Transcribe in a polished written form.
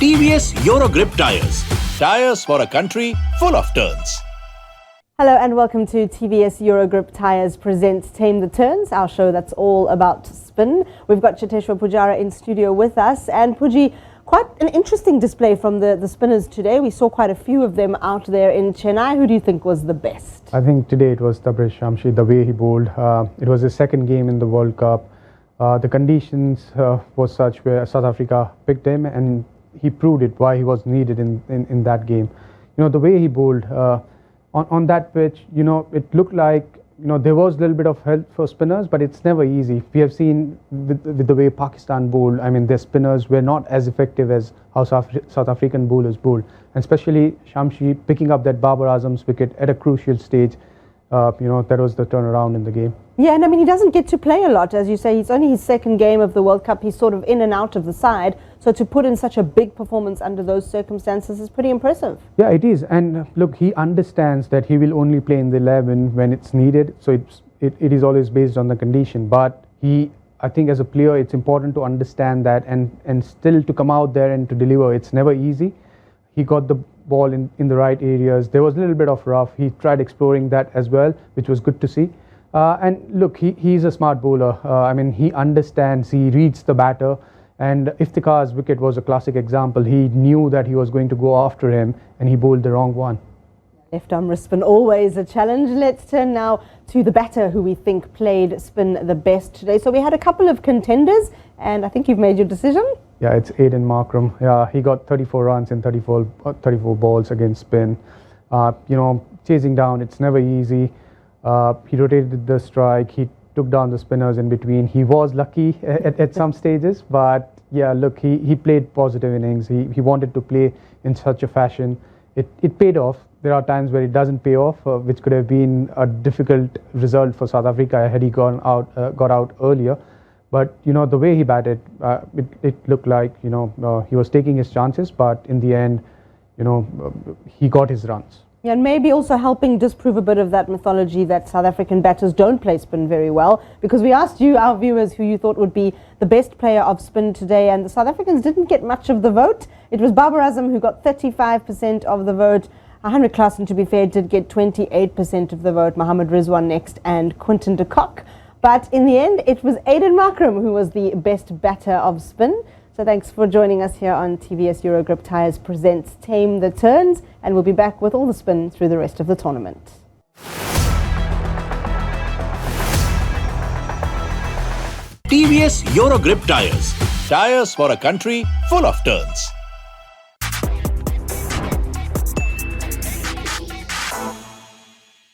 TVS Eurogrip Tyres. Tyres for a country full of turns. Hello and welcome to TVS Eurogrip Tyres presents Tame the Turns, our show that's all about spin. We've got Cheteshwar Pujara in studio with us, and Puji, quite an interesting display from the spinners today. We saw quite a few of them out there in Chennai. Who do you think was the best? I think today it was Tabraiz, Shamsi, the way he bowled. It was his second game in the World Cup. The conditions was such where South Africa picked him, and he proved it why he was needed in that game. You know, the way he bowled on that pitch, you know, it looked like, you know, there was a little bit of help for spinners, but it's never easy. We have seen with the way Pakistan bowled, I mean, their spinners were not as effective as how South African bowlers bowled. And especially Shamsi picking up that Babar Azam's wicket at a crucial stage, you know, that was the turnaround in the game. Yeah, and I mean, he doesn't get to play a lot, as you say. It's only his second game of the World Cup. He's sort of in and out of the side. So to put in such a big performance under those circumstances is pretty impressive. Yeah, it is. And look, he understands that he will only play in the 11 when it's needed. So it is always based on the condition. But I think as a player, it's important to understand that and still to come out there and to deliver. It's never easy. He got the ball in the right areas. There was a little bit of rough. He tried exploring that as well, which was good to see. And look, he's a smart bowler. I mean, he understands, he reads the batter. And Iftikhar's wicket was a classic example. He knew that he was going to go after him, and he bowled the wrong one. Left arm wrist spin, always a challenge. Let's turn now to the batter who we think played spin the best today. So we had a couple of contenders, and I think you've made your decision. Yeah, it's Aiden Markram. Yeah, he got 34 runs in 34 balls against spin. You know, chasing down, it's never easy. He rotated the strike. He took down the spinners in between. He was lucky at some stages, but yeah, look, he played positive innings. He wanted to play in such a fashion. It paid off. There are times where it doesn't pay off, which could have been a difficult result for South Africa had he got out earlier. But you know, the way he batted, it looked like, you know, he was taking his chances, but in the end, you know, he got his runs. Yeah, and maybe also helping disprove a bit of that mythology that South African batters don't play spin very well, because we asked you, our viewers, who you thought would be the best player of spin today, and the South Africans didn't get much of the vote. It was Babar Azam who got 35% of the vote. Ahmed Klassen, to be fair, did get 28% of the vote. Mohammad Rizwan next, and Quinton de Kock. But in the end, it was Aiden Markram who was the best batter of spin. So thanks for joining us here on TVS Eurogrip Tyres presents Tame the Turns, and we'll be back with all the spin through the rest of the tournament. TVS Eurogrip Tyres. Tyres for a country full of turns.